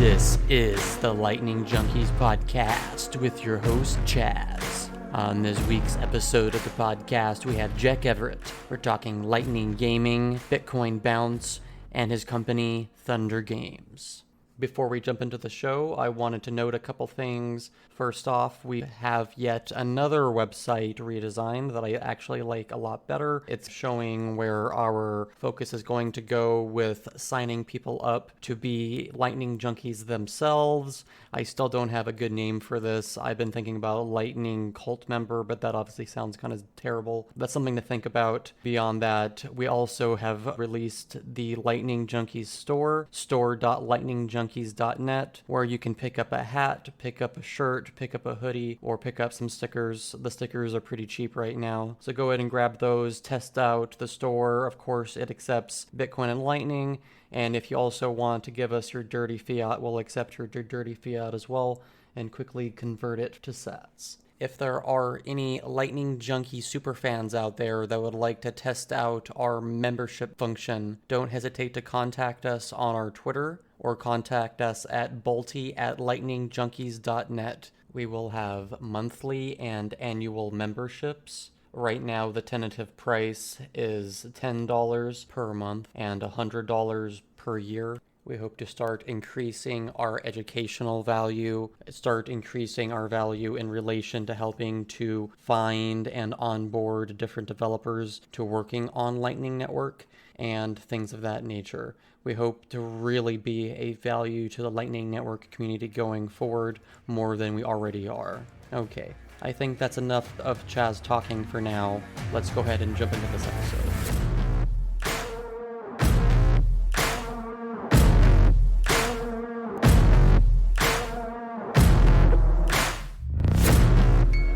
This is the Lightning Junkies podcast with your host, Chaz. On this week's episode of the podcast, we have Jack Everitt. We're talking Lightning Gaming, Bitcoin Bounce, and his company, Thndr Games. Before we jump into the show, I wanted to note a couple things. First off, we have yet another website redesign that I actually like a lot better. It's showing where our focus is going to go with signing people up to be Lightning Junkies themselves. I still don't have a good name for this. I've been thinking about Lightning Cult Member, but that obviously sounds kind of terrible. That's something to think about. Beyond that, we also have released the Lightning Junkies store.lightningjunkies.net, where you can pick up a hat, pick up a shirt, pick up a hoodie, or pick up some stickers. The stickers are pretty cheap right now, so go ahead and grab those, test out the store. Of course, it accepts Bitcoin and Lightning, and if you also want to give us your dirty fiat, we'll accept your dirty fiat as well and quickly convert it to sats. If there are any Lightning Junkie superfans out there that would like to test out our membership function, don't hesitate to contact us on our Twitter or contact us at bolty@lightningjunkies.net. We will have monthly and annual memberships. Right now, the tentative price is $10 per month and $100 per year. We hope to start increasing our educational value, start increasing our value in relation to helping to find and onboard different developers to working on Lightning Network and things of that nature. We hope to really be a value to the Lightning Network community going forward more than we already are. Okay, I think that's enough of Chaz talking for now. Let's go ahead and jump into this episode.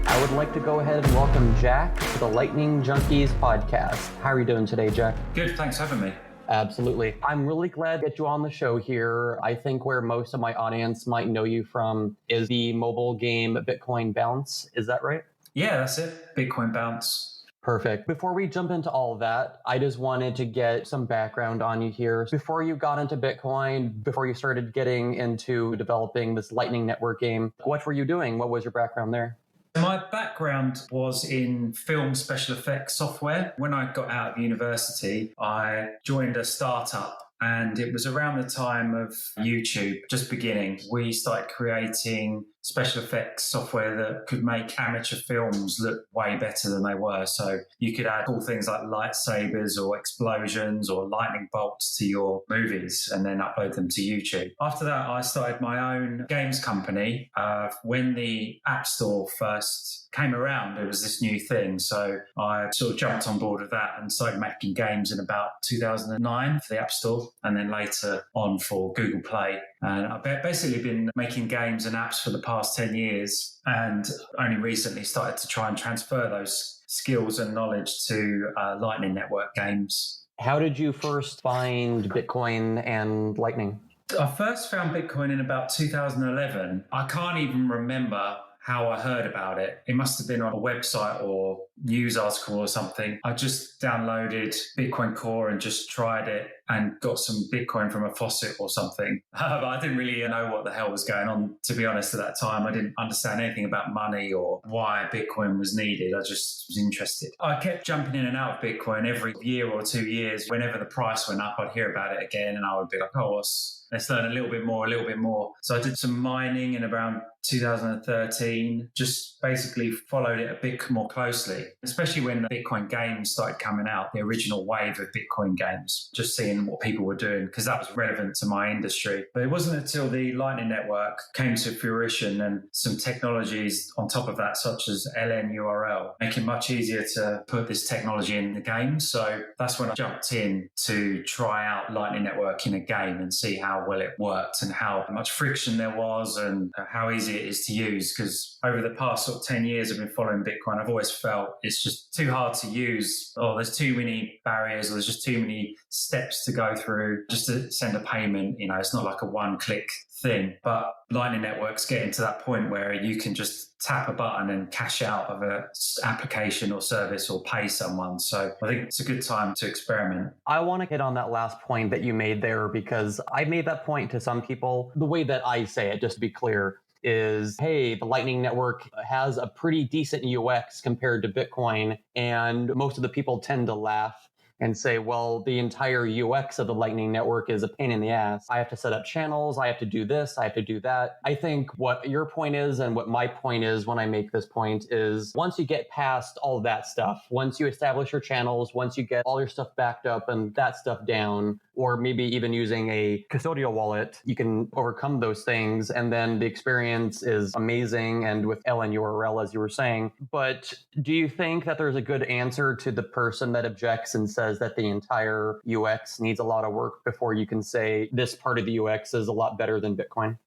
I would like to go ahead and welcome Jack to the Lightning Junkies podcast. How are you doing today, Jack? Good, thanks for having me. Absolutely. I'm really glad to get you on the show here. I think where most of my audience might know you from is the mobile game Bitcoin Bounce. Is that right? Yeah, that's it. Bitcoin Bounce. Perfect. Before we jump into all of that, I just wanted to get some background on you here. Before you got into Bitcoin, before you started getting into developing this Lightning Network game, what were you doing? What was your background there? My background was in film special effects software. When I got out of university, I joined a startup. And it was around the time of YouTube just beginning. We started creating special effects software that could make amateur films look way better than they were. So you could add cool things like lightsabers or explosions or lightning bolts to your movies and then upload them to YouTube. After that, I started my own games company. When the App Store first came around, it was this new thing. So I sort of jumped on board with that and started making games in about 2009 for the App Store and then later on for Google Play. And I've basically been making games and apps for the past 10 years and only recently started to try and transfer those skills and knowledge to Lightning Network games. How did you first find Bitcoin and Lightning? I first found Bitcoin in about 2011. I can't even remember how I heard about it. It must have been on a website or news article or something. I just downloaded Bitcoin Core and just tried it and got some Bitcoin from a faucet or something. But I didn't really know what the hell was going on, to be honest, at that time. I didn't understand anything about money or why Bitcoin was needed. I just was interested. I kept jumping in and out of Bitcoin every year or 2 years. Whenever the price went up, I'd hear about it again and I would be like, let's learn a little bit more. So I did some mining in around 2013, just basically followed it a bit more closely, especially when the Bitcoin games started coming out, the original wave of Bitcoin games, just seeing what people were doing because that was relevant to my industry. But it wasn't until the Lightning Network came to fruition and some technologies on top of that, such as LNURL, make it much easier to put this technology in the game. So that's when I jumped in to try out Lightning Network in a game and see how well it worked and how much friction there was and how easy it is to use. Because over the past sort of 10 years I've been following Bitcoin, I've always felt out. It's just too hard to use, or there's too many barriers, or there's just too many steps to go through just to send a payment. It's not like a one-click thing. But Lightning Network's getting to that point where you can just tap a button and cash out of an application or service or pay someone. So I think it's a good time to experiment. I want to hit on that last point that you made there, because I made that point to some people. The way that I say it, just to be clear, is, hey, the Lightning Network has a pretty decent UX compared to Bitcoin. And most of the people tend to laugh and say, well, the entire UX of the Lightning Network is a pain in the ass. I have to set up channels. I have to do this. I have to do that. I think what your point is and what my point is when I make this point is, once you get past all of that stuff, once you establish your channels, once you get all your stuff backed up and that stuff down, or maybe even using a custodial wallet, you can overcome those things. And then the experience is amazing. And with LNURL, as you were saying. But do you think that there's a good answer to the person that objects and says that the entire UX needs a lot of work before you can say this part of the UX is a lot better than Bitcoin?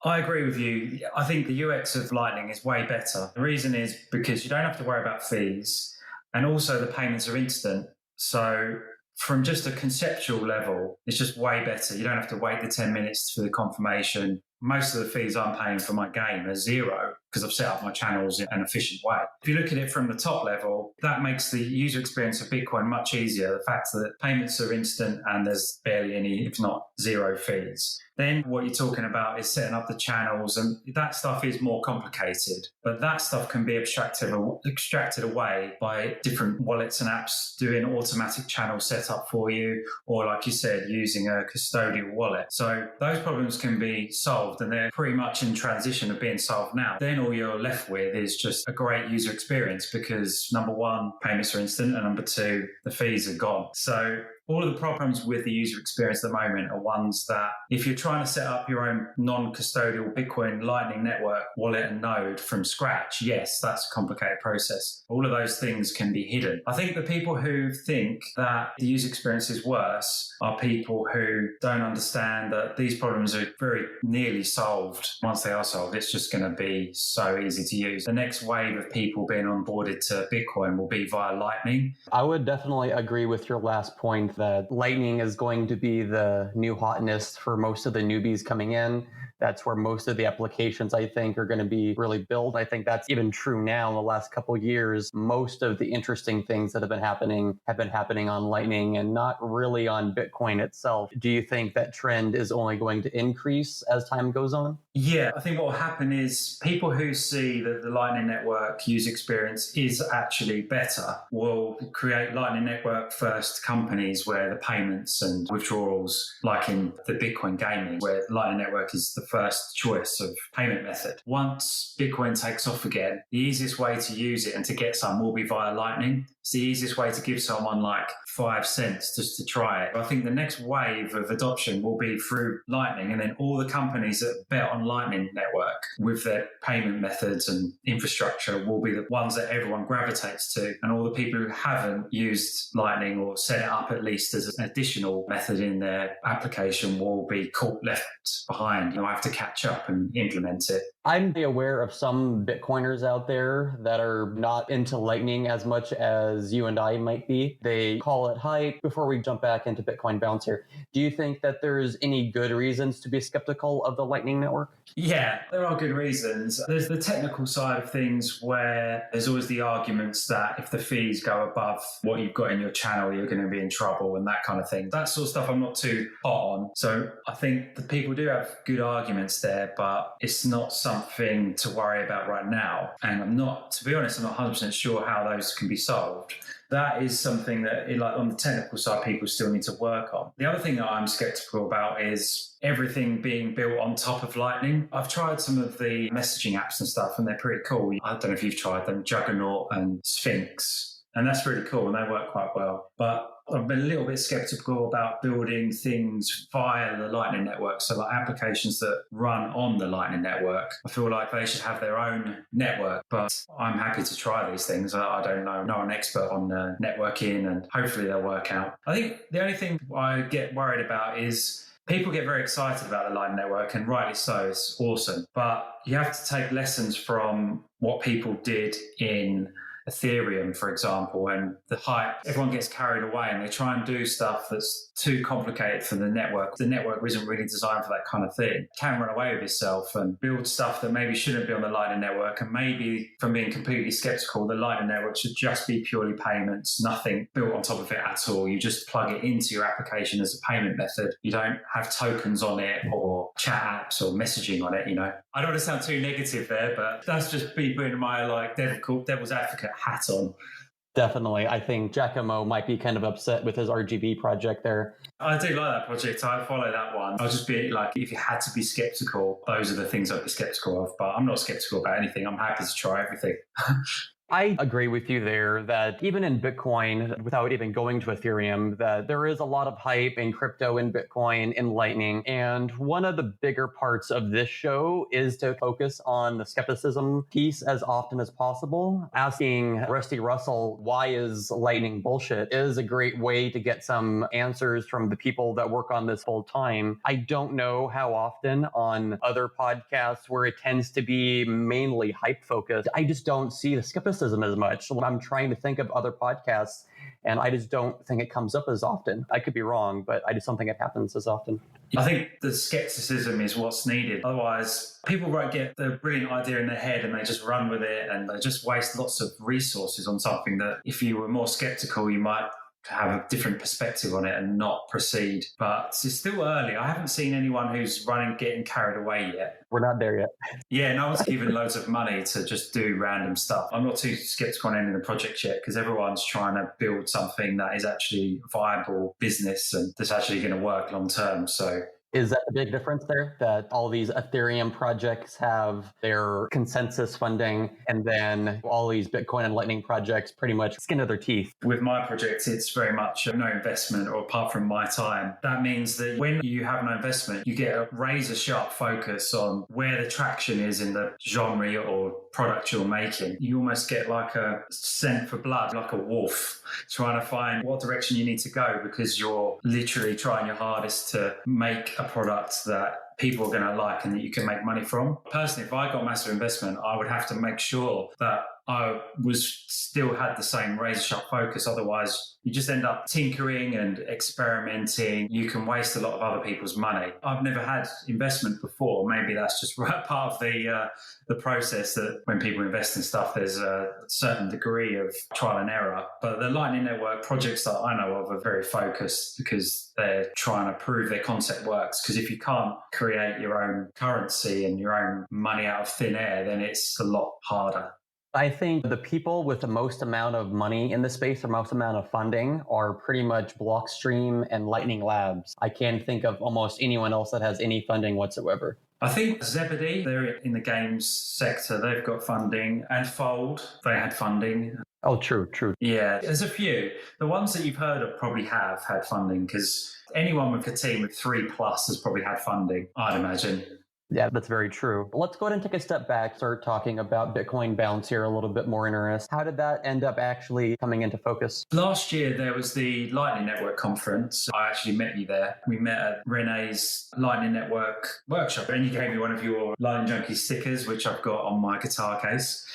I agree with you. I think the UX of Lightning is way better. The reason is because you don't have to worry about fees, and also the payments are instant. So from just a conceptual level, it's just way better. You don't have to wait the 10 minutes for the confirmation. Most of the fees I'm paying for my game are zero because I've set up my channels in an efficient way. If you look at it from the top level, that makes the user experience of Bitcoin much easier. The fact that payments are instant and there's barely any, if not zero fees. Then what you're talking about is setting up the channels, and that stuff is more complicated. But that stuff can be extracted away by different wallets and apps doing automatic channel setup for you, or like you said, using a custodial wallet. So those problems can be solved, and they're pretty much in transition of being solved now. Then all you're left with is just a great user experience because, number one, payments are instant, and number two, the fees are gone. So all of the problems with the user experience at the moment are ones that if you're trying to set up your own non-custodial Bitcoin Lightning Network wallet and node from scratch, yes, that's a complicated process. All of those things can be hidden. I think the people who think that the user experience is worse are people who don't understand that these problems are very nearly solved. Once they are solved, it's just going to be so easy to use. The next wave of people being onboarded to Bitcoin will be via Lightning. I would definitely agree with your last point that Lightning is going to be the new hotness for most of the newbies coming in. That's where most of the applications, I think, are going to be really built. I think that's even true now in the last couple of years. Most of the interesting things that have been happening on Lightning and not really on Bitcoin itself. Do you think that trend is only going to increase as time goes on? Yeah, I think what will happen is people who see that the Lightning Network user experience is actually better will create Lightning Network first companies where the payments and withdrawals, like in the Bitcoin gaming, where Lightning Network is the first choice of payment method. Once Bitcoin takes off again, the easiest way to use it and to get some will be via Lightning. It's the easiest way to give someone like 5 cents just to try it. I think the next wave of adoption will be through Lightning, and then all the companies that bet on Lightning Network with their payment methods and infrastructure will be the ones that everyone gravitates to. And all the people who haven't used Lightning or set it up at least as an additional method in their application will be caught left behind. You'll have to catch up and implement it. I'm aware of some Bitcoiners out there that are not into Lightning as much as you and I might be. They call it hype. Before we jump back into Bitcoin bounce here, do you think that there's any good reasons to be skeptical of the Lightning Network? Yeah, there are good reasons. There's the technical side of things where there's always the arguments that if the fees go above what you've got in your channel, you're going to be in trouble and that kind of thing. That sort of stuff I'm not too hot on. So I think the people do have good arguments there, but it's not something to worry about right now. And to be honest, I'm not 100% sure how those can be solved. That is something that, like on the technical side, people still need to work on. The other thing that I'm skeptical about is everything being built on top of Lightning. I've tried some of the messaging apps and stuff, and they're pretty cool. I don't know if you've tried them, Juggernaut and Sphinx, and that's really cool, and they work quite well. But I've been a little bit skeptical about building things via the Lightning Network. So like applications that run on the Lightning Network, I feel like they should have their own network, but I'm happy to try these things. I don't know, I'm not an expert on networking, and hopefully they'll work out. I think the only thing I get worried about is people get very excited about the Lightning Network, and rightly so, it's awesome. But you have to take lessons from what people did in Ethereum, for example, and the hype, everyone gets carried away and they try and do stuff that's too complicated for the network. The network isn't really designed for that kind of thing. Can run away with yourself and build stuff that maybe shouldn't be on the Lightning Network. And maybe, from being completely skeptical, the Lightning Network should just be purely payments, nothing built on top of it at all. You just plug it into your application as a payment method. You don't have tokens on it or chat apps or messaging on it, you know. I don't want to sound too negative there, but that's just me putting my devil's advocate hat on. Definitely. I think Giacomo might be kind of upset with his RGB project there. I do like that project. I follow that one. I'll just be like, if you had to be skeptical, those are the things I'd be skeptical of. But I'm not skeptical about anything. I'm happy to try everything. I agree with you there that even in Bitcoin, without even going to Ethereum, that there is a lot of hype in crypto, in Bitcoin, in Lightning. And one of the bigger parts of this show is to focus on the skepticism piece as often as possible. Asking Rusty Russell, why is Lightning bullshit, is a great way to get some answers from the people that work on this full time. I don't know how often on other podcasts where it tends to be mainly hype focused, I just don't see the skepticism as much. I'm trying to think of other podcasts and I just don't think it comes up as often. I could be wrong, but I just don't think it happens as often. I think the skepticism is what's needed. Otherwise, people won't get the brilliant idea in their head and they just run with it and they just waste lots of resources on something that if you were more skeptical, you might have a different perspective on it and not proceed. But it's still early. I haven't seen anyone who's getting carried away yet. We're not there yet. Yeah, no one's given loads of money to just do random stuff. I'm not too skeptical on any of the projects yet because everyone's trying to build something that is actually a viable business and that's actually going to work long term. So is that the big difference there? That all these Ethereum projects have their consensus funding and then all these Bitcoin and Lightning projects pretty much skin of their teeth? With my project, it's very much no investment or apart from my time. That means that when you have no investment, you get a razor sharp focus on where the traction is in the genre or product you're making. You almost get like a scent for blood, like a wolf, trying to find what direction you need to go because you're literally trying your hardest to make a product that people are going to like and that you can make money from. Personally, if I got massive investment, I would have to make sure that I still had the same razor sharp focus. Otherwise, you just end up tinkering and experimenting. You can waste a lot of other people's money. I've never had investment before. Maybe that's just part of the process that when people invest in stuff, there's a certain degree of trial and error. But the Lightning Network projects that I know of are very focused because they're trying to prove their concept works. Because if you can't create your own currency and your own money out of thin air, then it's a lot harder. I think the people with the most amount of money in the space or most amount of funding are pretty much Blockstream and Lightning Labs. I can't think of almost anyone else that has any funding whatsoever. I think Zebedee, they're in the games sector. They've got funding. And Fold, they had funding. Oh, true. Yeah, there's a few. The ones that you've heard of probably have had funding because anyone with a team of 3+ has probably had funding, I'd imagine. Yeah, that's very true. Let's go ahead and take a step back, start talking about Bitcoin Bounce here a little bit more in earnest. How did that end up actually coming into focus? Last year, there was the Lightning Network conference. I actually met you there. We met at Renee's Lightning Network workshop, and you gave me one of your Lightning Junkies stickers, which I've got on my guitar case.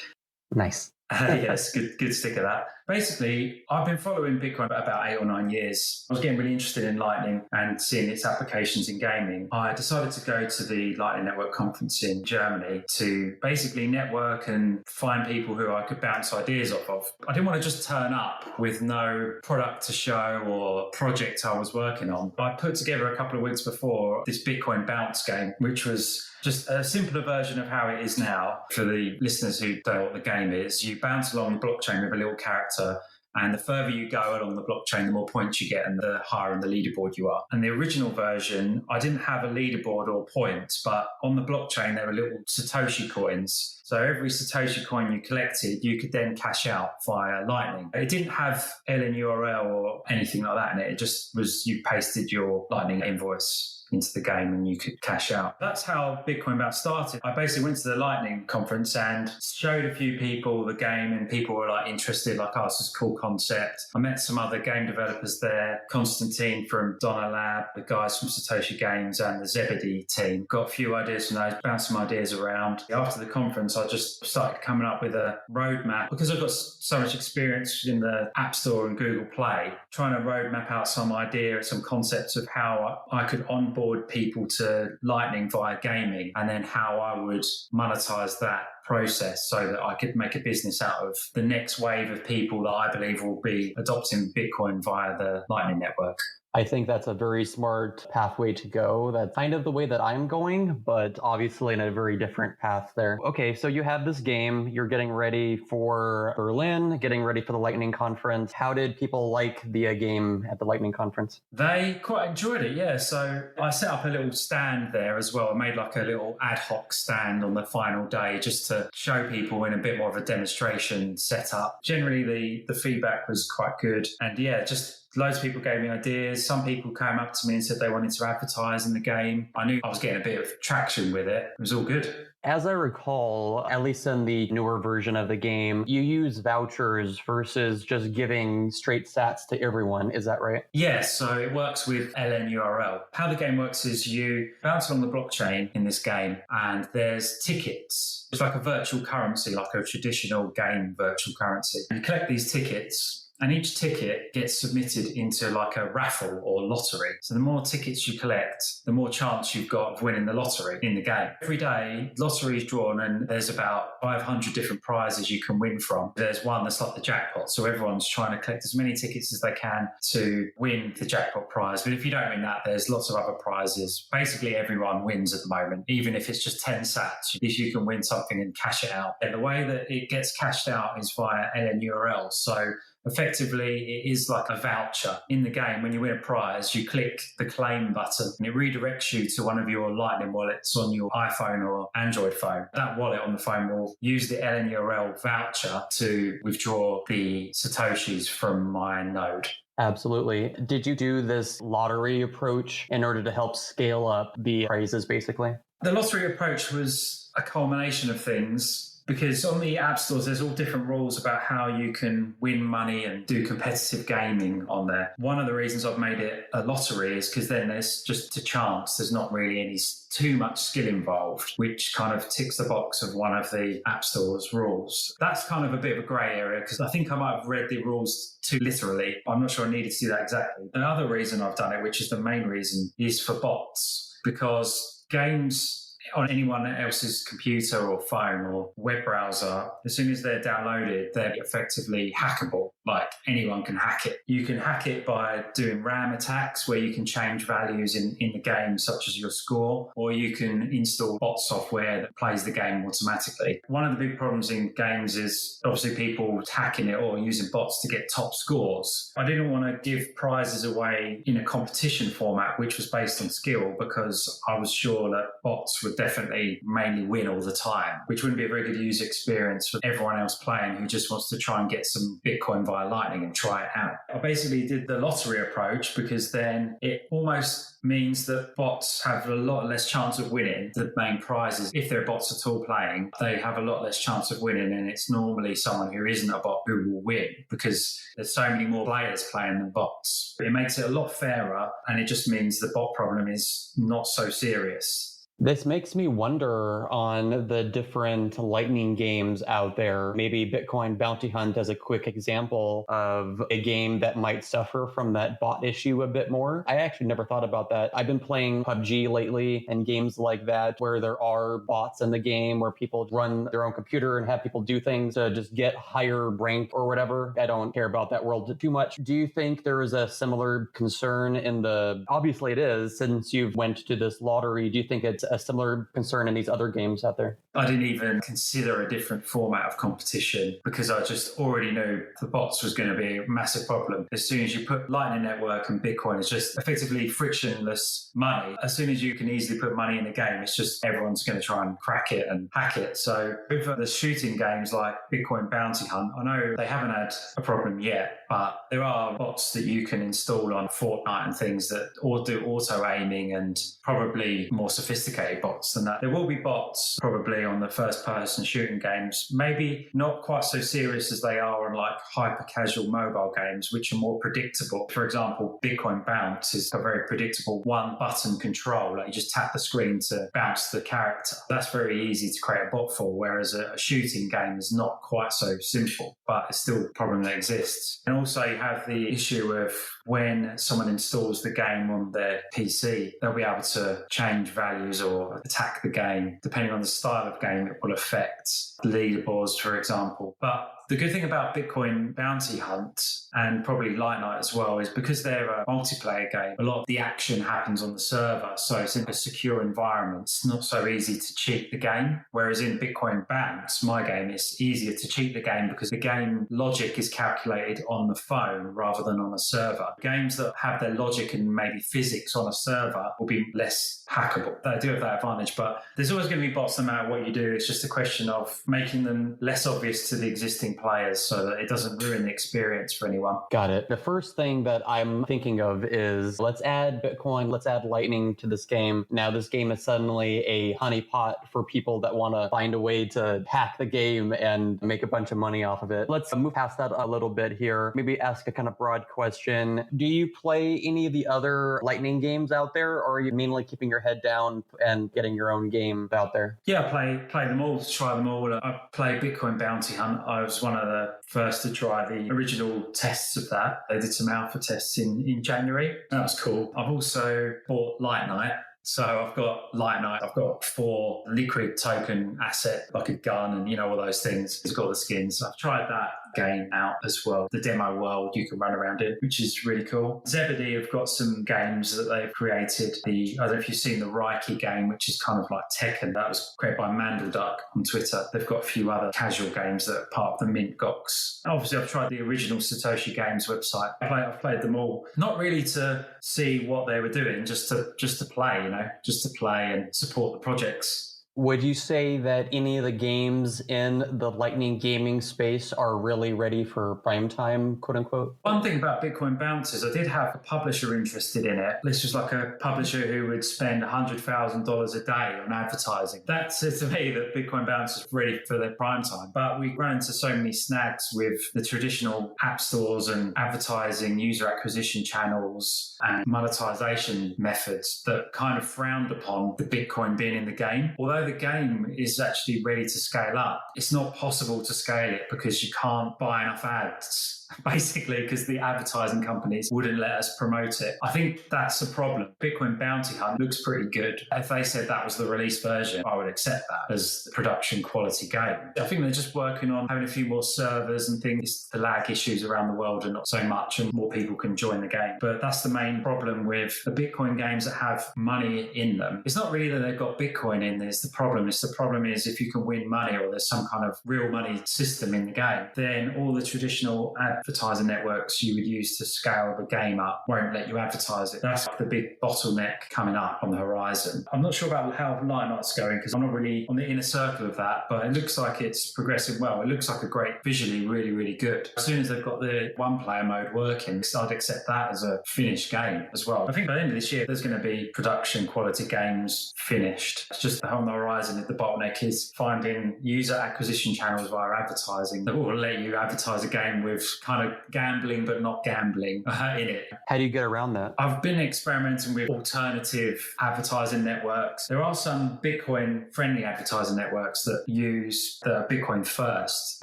Nice. Yes, good sticker that. Basically, I've been following Bitcoin for about 8 or 9 years. I was getting really interested in Lightning and seeing its applications in gaming. I decided to go to the Lightning Network conference in Germany to basically network and find people who I could bounce ideas off of. I didn't want to just turn up with no product to show or project I was working on. I put together a couple of weeks before this Bitcoin Bounce game, which was just a simpler version of how it is now. For the listeners who don't know what the game is, you bounce along the blockchain with a little character, and the further you go along the blockchain, the more points you get and the higher on the leaderboard you are. And the original version, I didn't have a leaderboard or points, but on the blockchain, there were little Satoshi coins. So every Satoshi coin you collected, you could then cash out via Lightning. It didn't have LNURL or anything like that in it. It just was you pasted your Lightning invoice into the game and you could cash out. That's how Bitcoin Bounce started. I basically went to the Lightning conference and showed a few people the game, and people were like interested, like, oh, this is a cool concept. I met some other game developers there, Constantine from Donna Lab, the guys from Satoshi Games, and the Zebedee team. Got a few ideas from those, bounced some ideas around. After the conference, conference, I just started coming up with a roadmap because I've got so much experience in the App Store and Google Play, trying to roadmap out some idea, some concepts of how I could onboard people to Lightning via gaming, and then how I would monetize that process so that I could make a business out of the next wave of people that I believe will be adopting Bitcoin via the Lightning Network. I think that's a very smart pathway to go. That's kind of the way that I'm going, but obviously in a very different path there. Okay, so you have this game, you're getting ready for Berlin, getting ready for the Lightning Conference. How did people like the game at the Lightning Conference? They quite enjoyed it, yeah. So I set up a little stand there as well. I made like a little ad hoc stand on the final day just to show people in a bit more of a demonstration setup. Generally, the feedback was quite good. And yeah, just loads of people gave me ideas. Some people came up to me and said they wanted to advertise in the game. I knew I was getting a bit of traction with it. It was all good. As I recall, at least in the newer version of the game, you use vouchers versus just giving straight sats to everyone. Is that right? Yes, so it works with LNURL. How the game works is you bounce along the blockchain in this game and there's tickets. It's like a virtual currency, like a traditional game virtual currency. You collect these tickets, and each ticket gets submitted into like a raffle or lottery. So the more tickets you collect, the more chance you've got of winning the lottery in the game. Every day, lottery is drawn and there's about 500 different prizes you can win from. There's one that's like the jackpot. So everyone's trying to collect as many tickets as they can to win the jackpot prize. But if you don't win that, there's lots of other prizes. Basically, everyone wins at the moment. Even if it's just 10 sats, if you can win something and cash it out. And the way that it gets cashed out is via LNURL. So effectively, it is like a voucher. In the game, when you win a prize, you click the claim button and it redirects you to one of your Lightning wallets on your iPhone or Android phone. That wallet on the phone will use the LNURL voucher to withdraw the satoshis from my node. Absolutely. Did you do this lottery approach in order to help scale up the prizes, basically? The lottery approach was a culmination of things. Because on the app stores, there's all different rules about how you can win money and do competitive gaming on there. One of the reasons I've made it a lottery is because then there's just a chance. There's not really any too much skill involved, which kind of ticks the box of one of the app store's rules. That's kind of a bit of a grey area because I think I might have read the rules too literally. I'm not sure I needed to do that exactly. The other reason I've done it, which is the main reason, is for bots, because games on anyone else's computer or phone or web browser, as soon as they're downloaded, they're effectively hackable. Like anyone can hack it. You can hack it by doing RAM attacks where you can change values in the game, such as your score, or you can install bot software that plays the game automatically. One of the big problems in games is obviously people hacking it or using bots to get top scores. I didn't want to give prizes away in a competition format, which was based on skill, because I was sure that bots would definitely mainly win all the time, which wouldn't be a very good user experience for everyone else playing who just wants to try and get some Bitcoin via Lightning and try it out. I basically did the lottery approach because then it almost means that bots have a lot less chance of winning the main prizes. If there are bots at all playing, they have a lot less chance of winning, and it's normally someone who isn't a bot who will win because there's so many more players playing than bots. It makes it a lot fairer, and it just means the bot problem is not so serious. This makes me wonder on the different Lightning games out there. Maybe Bitcoin Bounty Hunt as a quick example of a game that might suffer from that bot issue a bit more. I actually never thought about that. I've been playing PUBG lately and games like that where there are bots in the game where people run their own computer and have people do things to just get higher rank or whatever. I don't care about that world too much. Do you think there is a similar concern in the... Obviously it is, since you've went to this lottery. Do you think it's a similar concern in these other games out there? I didn't even consider a different format of competition because I just already knew the bots was going to be a massive problem. As soon as you put Lightning Network and Bitcoin, it's just effectively frictionless money. As soon as you can easily put money in the game, it's just everyone's going to try and crack it and hack it. So with the shooting games like Bitcoin Bounty Hunt, I know they haven't had a problem yet, but there are bots that you can install on Fortnite and things that all do auto aiming and probably more sophisticated sophisticated bots than that. There will be bots probably on the first-person shooting games, maybe not quite so serious as they are on like hyper-casual mobile games, which are more predictable. For example, Bitcoin Bounce is a very predictable one-button control. Like you just tap the screen to bounce the character. That's very easy to create a bot for, whereas a shooting game is not quite so simple, but it's still a problem that exists. And also you have the issue of when someone installs the game on their PC, they'll be able to change values or attack the game. Depending on the style of game, it will affect leaderboards, for example. But the good thing about Bitcoin Bounty Hunt, and probably Light Night as well, is because they're a multiplayer game, a lot of the action happens on the server. So it's in a secure environment. It's not so easy to cheat the game. Whereas in Bitcoin Bounce, my game, it's easier to cheat the game because the game logic is calculated on the phone rather than on a server. Games that have their logic and maybe physics on a server will be less hackable. They do have that advantage, but there's always going to be bots no matter what you do. It's just a question of making them less obvious to the existing players so that it doesn't ruin the experience for anyone. Got it. The first thing that I'm thinking of is let's add Bitcoin, let's add Lightning to this game. Now this game is suddenly a honeypot for people that want to find a way to hack the game and make a bunch of money off of it. Let's move past that a little bit here. Maybe ask a kind of broad question. Do you play any of the other Lightning games out there, or are you mainly keeping your head down and getting your own game out there? Yeah, I play them all, try them all. I play Bitcoin Bounty Hunt. I was one of the first to try the original tests of that. They did some alpha tests in January. That was cool. I've also bought Light Night. So I've got Light Night, I've got 4 liquid token asset, like a gun and, all those things. It's got the skins. I've tried that game out as well. The demo world, you can run around it, which is really cool. Zebedee have got some games that they've created. I don't know if you've seen the Reiki game, which is kind of like Tekken. That was created by Mandelduck on Twitter. They've got a few other casual games that are part of the MintGox. Obviously, I've tried the original Satoshi Games website. I've played them all. Not really to see what they were doing, just to play, just to play and support the projects. Would you say that any of the games in the Lightning gaming space are really ready for prime time, quote unquote? One thing about Bitcoin Bounce is I did have a publisher interested in it. This was like a publisher who would spend $100,000 a day on advertising. That says to me that Bitcoin Bounce is ready for their prime time. But we run into so many snags with the traditional app stores and advertising, user acquisition channels and monetization methods that kind of frowned upon the Bitcoin being in the game. Although the game is actually ready to scale up, it's not possible to scale it because you can't buy enough ads, basically, because the advertising companies wouldn't let us promote it. I think that's a problem. Bitcoin Bounty Hunt looks pretty good. If they said that was the release version, I would accept that as a production quality game. I think they're just working on having a few more servers and things. The lag issues around the world are not so much and more people can join the game. But that's the main problem with the Bitcoin games that have money in them. It's not really that they've got Bitcoin in this. The problem is if you can win money or there's some kind of real money system in the game, then all the traditional advertising networks you would use to scale the game up won't let you advertise it. That's the big bottleneck coming up on the horizon. I'm not sure about how Light Night's going because I'm not really on the inner circle of that, but it looks like it's progressing well. It looks like a great, visually really, really good. As soon as they've got the one-player mode working, I'd accept that as a finished game as well. I think by the end of this year, there's going to be production quality games finished. It's just on the horizon. The bottleneck is finding user acquisition channels via advertising that will let you advertise a game with kind of gambling but not gambling in it. How do you get around that? I've been experimenting with alternative advertising networks. There are some Bitcoin-friendly advertising networks that use the Bitcoin first.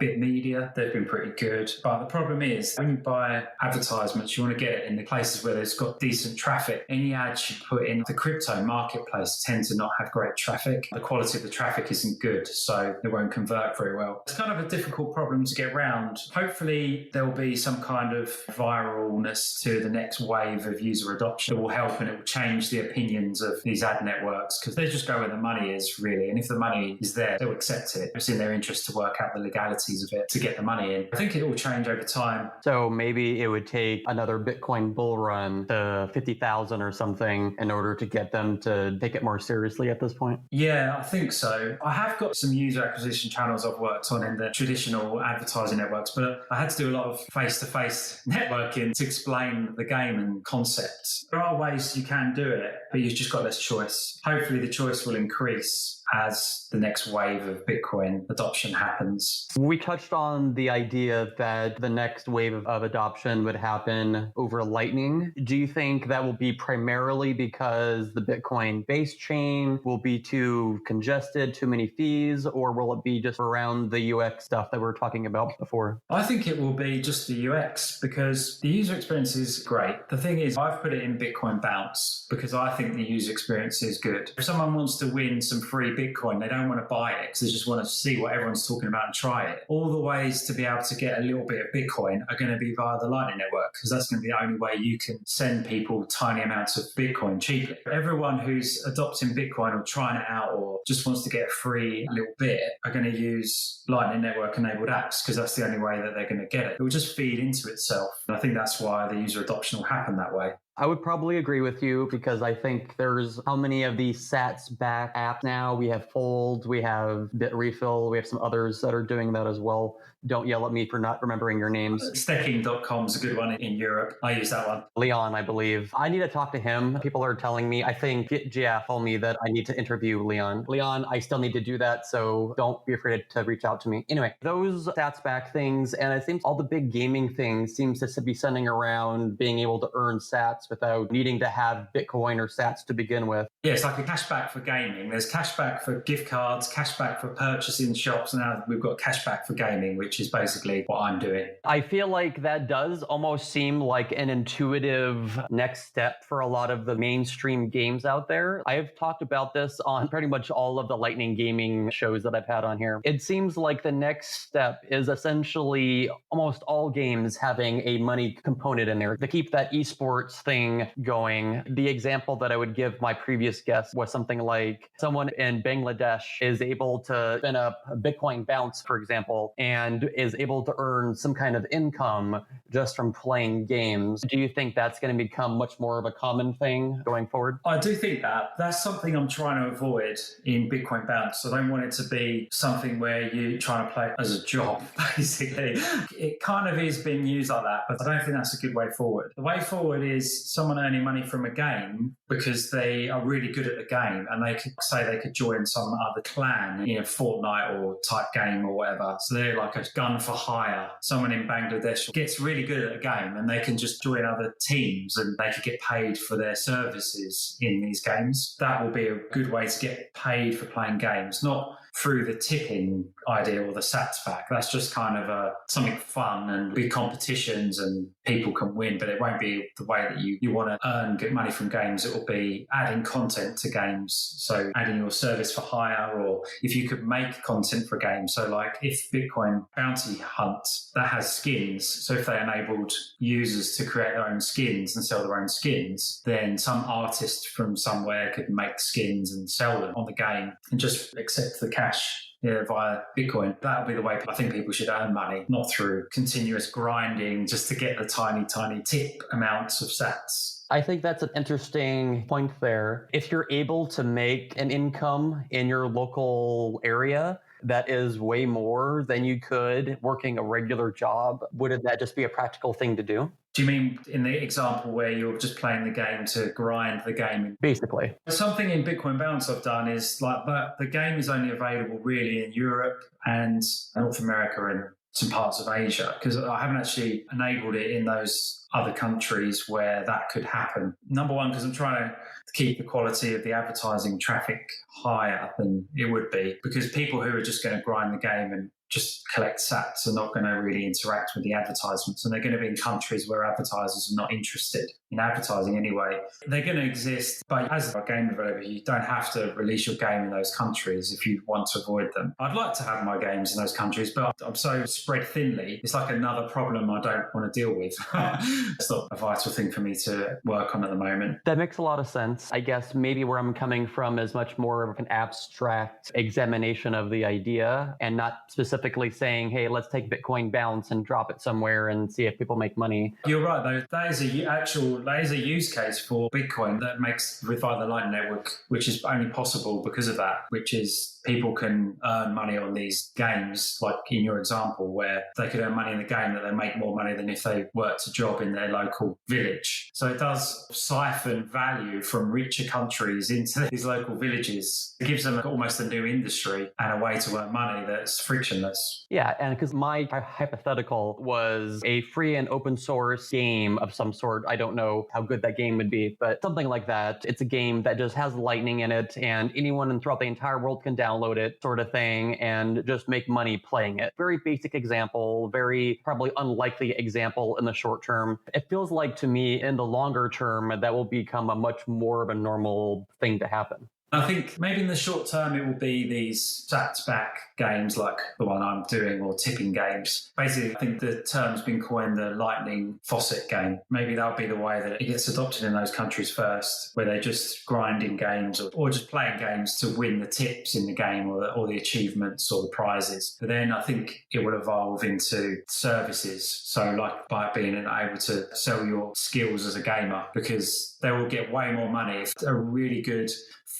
BitMedia, they've been pretty good. But the problem is, when you buy advertisements, you want to get it in the places where there's got decent traffic. Any ads you put in the crypto marketplace tend to not have great traffic. The quality of the traffic isn't good, so it won't convert very well. It's kind of a difficult problem to get around. Hopefully, there will be some kind of viralness to the next wave of user adoption that will help, and it will change the opinions of these ad networks because they just go where the money is, really. And if the money is there, they'll accept it. It's in their interest to work out the legalities of it to get the money in. I think it will change over time. So maybe it would take another Bitcoin bull run to 50,000 or something in order to get them to take it more seriously at this point? Yeah, I think so. I have got some user acquisition channels I've worked on in the traditional advertising networks, but I had to do a lot of face-to-face networking to explain the game and concepts. There are ways you can do it, but you've just got less choice. Hopefully the choice will increase as the next wave of Bitcoin adoption happens. We touched on the idea that the next wave of adoption would happen over Lightning. Do you think that will be primarily because the Bitcoin base chain will be too congested, too many fees, or will it be just around the UX stuff that we were talking about before? I think it will be just the UX because the user experience is great. The thing is, I've put it in Bitcoin Bounce because I think the user experience is good. If someone wants to win some free Bitcoin, they don't want to buy it because they just want to see what everyone's talking about and try it. All the ways to be able to get a little bit of Bitcoin are going to be via the Lightning Network because that's going to be the only way you can send people tiny amounts of Bitcoin cheaply. Everyone who's adopting Bitcoin or trying it out or just wants to get a free little bit are going to use Lightning Network enabled apps because that's the only way that they're going to get it. It will just feed into itself. And I think that's why the user adoption will happen that way. I would probably agree with you because I think there's how many of these sats back apps now? We have Fold, we have Bitrefill, we have some others that are doing that as well. Don't yell at me for not remembering your names. Staking.com is a good one in Europe. I use that one. Leon, I believe. I need to talk to him. People are telling me, I think Jeff told me that I need to interview Leon. Leon, I still need to do that, so don't be afraid to reach out to me. Anyway, those stats back things, and it seems all the big gaming things seems to be sending around being able to earn sats without needing to have Bitcoin or sats to begin with. Yeah, it's like a cashback for gaming. There's cashback for gift cards, cashback for purchasing shops, and now we've got cashback for gaming, which is basically what I'm doing. I feel like that does almost seem like an intuitive next step for a lot of the mainstream games out there. I've talked about this on pretty much all of the Lightning Gaming shows that I've had on here. It seems like the next step is essentially almost all games having a money component in there to keep that esports thing going. The example that I would give my previous guest was something like someone in Bangladesh is able to spin up Bitcoin Bounce, for example, and is able to earn some kind of income just from playing games. Do you think that's going to become much more of a common thing going forward? I do think that's something I'm trying to avoid in Bitcoin Bounce. I don't want it to be something where you try to play it as a job, basically. It kind of is being used like that, but I don't think that's a good way forward. The way forward is someone earning money from a game because they are really good at the game and they could say they could join some other clan in a Fortnite or type game or whatever. So they're like a gun for hire. Someone in Bangladesh gets really good at a game and they can just join other teams and they could get paid for their services in these games. That will be a good way to get paid for playing games, not through the tipping idea or the sats back. That's just kind of something fun and big competitions and people can win, but it won't be the way that you want to get money from games. It will be adding content to games. So adding your service for hire, or if you could make content for games. So like if Bitcoin Bounty Hunt, that has skins. So if they enabled users to create their own skins and sell their own skins, then some artist from somewhere could make skins and sell them on the game and just accept the cash via Bitcoin. That would be the way I think people should earn money, not through continuous grinding just to get the tiny tip amounts of sats. I think that's an interesting point there. If you're able to make an income in your local area that is way more than you could working a regular job, wouldn't that just be a practical thing to do? Do you mean in the example where you're just playing the game to grind the game? Basically. Something in Bitcoin Bounce I've done is like the game is only available really in Europe and North America and some parts of Asia, because I haven't actually enabled it in those other countries where that could happen. Number one, because I'm trying to keep the quality of the advertising traffic higher than it would be, because people who are just going to grind the game and just collect sats are not going to really interact with the advertisements, and they're going to be in countries where advertisers are not interested in advertising anyway. They're going to exist, but as a game developer, you don't have to release your game in those countries if you want to avoid them. I'd like to have my games in those countries, but I'm so spread thinly, it's like another problem I don't want to deal with. It's not a vital thing for me to work on at the moment. That makes a lot of sense. I guess maybe where I'm coming from is much more of an abstract examination of the idea and not specifically saying, hey, let's take Bitcoin Bounce and drop it somewhere and see if people make money. You're right, though. That is an actual that is a use case for Bitcoin that makes with the Lightning Network, which is only possible because of that, which is people can earn money on these games, like in your example, where they could earn money in the game that they make more money than if they worked a job in their local village. So it does siphon value from richer countries into these local villages. It gives them almost a new industry and a way to earn money that's frictionless. Yeah, and because my hypothetical was a free and open source game of some sort. I don't know how good that game would be, but something like that. It's a game that just has Lightning in it, and anyone throughout the entire world can download it, sort of thing, and just make money playing it. Very basic example, very probably unlikely example in the short term. It feels like to me in the longer term that will become a much more of a normal thing to happen. I think maybe in the short term, it will be these stats back games like the one I'm doing, or tipping games. Basically, I think the term's been coined the Lightning Faucet game. Maybe that'll be the way that it gets adopted in those countries first, where they're just grinding games or just playing games to win the tips in the game or the achievements or the prizes. But then I think it will evolve into services. So like by being able to sell your skills as a gamer, because they will get way more money if a really good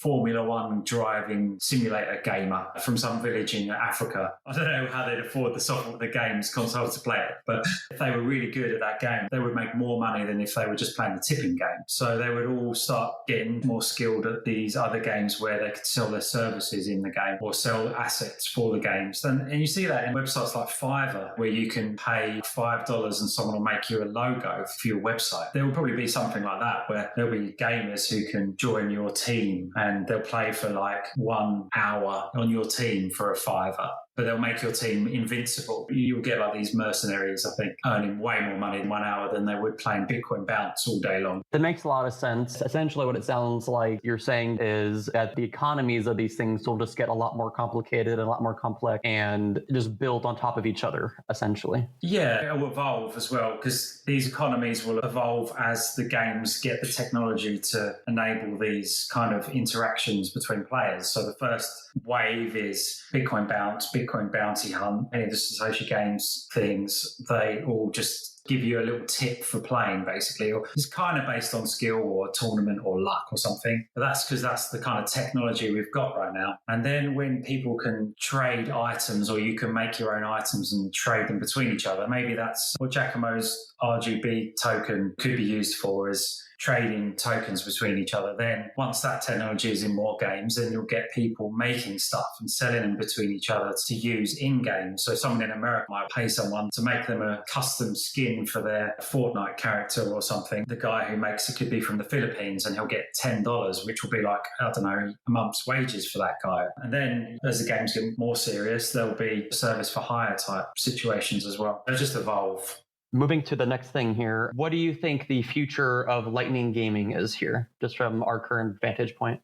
Formula One driving simulator gamer from some village in Africa. I don't know how they'd afford the game's console to play it, but if they were really good at that game, they would make more money than if they were just playing the tipping game. So they would all start getting more skilled at these other games where they could sell their services in the game or sell assets for the games. And you see that in websites like Fiverr, where you can pay $5 and someone will make you a logo for your website. There will probably be something like that where there'll be gamers who can join your team and they'll play for like 1 hour on your team for a $5, but they'll make your team invincible. You'll get like these mercenaries, I think, earning way more money in 1 hour than they would playing Bitcoin Bounce all day long. That makes a lot of sense. Essentially, what it sounds like you're saying is that the economies of these things will just get a lot more complicated and a lot more complex and just build on top of each other, essentially. Yeah, it will evolve as well, because these economies will evolve as the games get the technology to enable these kind of interactions between players. So the first wave is Bitcoin Bounce, Bitcoin Bounty Hunt, any of the Satoshi Games things. They all just give you a little tip for playing, basically. Or it's kind of based on skill or tournament or luck or something. But that's because that's the kind of technology we've got right now. And then when people can trade items, or you can make your own items and trade them between each other, maybe that's what Giacomo's RGB token could be used for, is trading tokens between each other. Then once that technology is in more games, then you'll get people making stuff and selling them between each other to use in games. So someone in America might pay someone to make them a custom skin for their Fortnite character or something. The guy who makes it could be from the Philippines, and he'll get $10, which will be like, I don't know, a month's wages for that guy. And then as the games get more serious, there'll be service for hire type situations as well. They'll just evolve. Moving to the next thing here, what do you think the future of Lightning gaming is here, just from our current vantage point?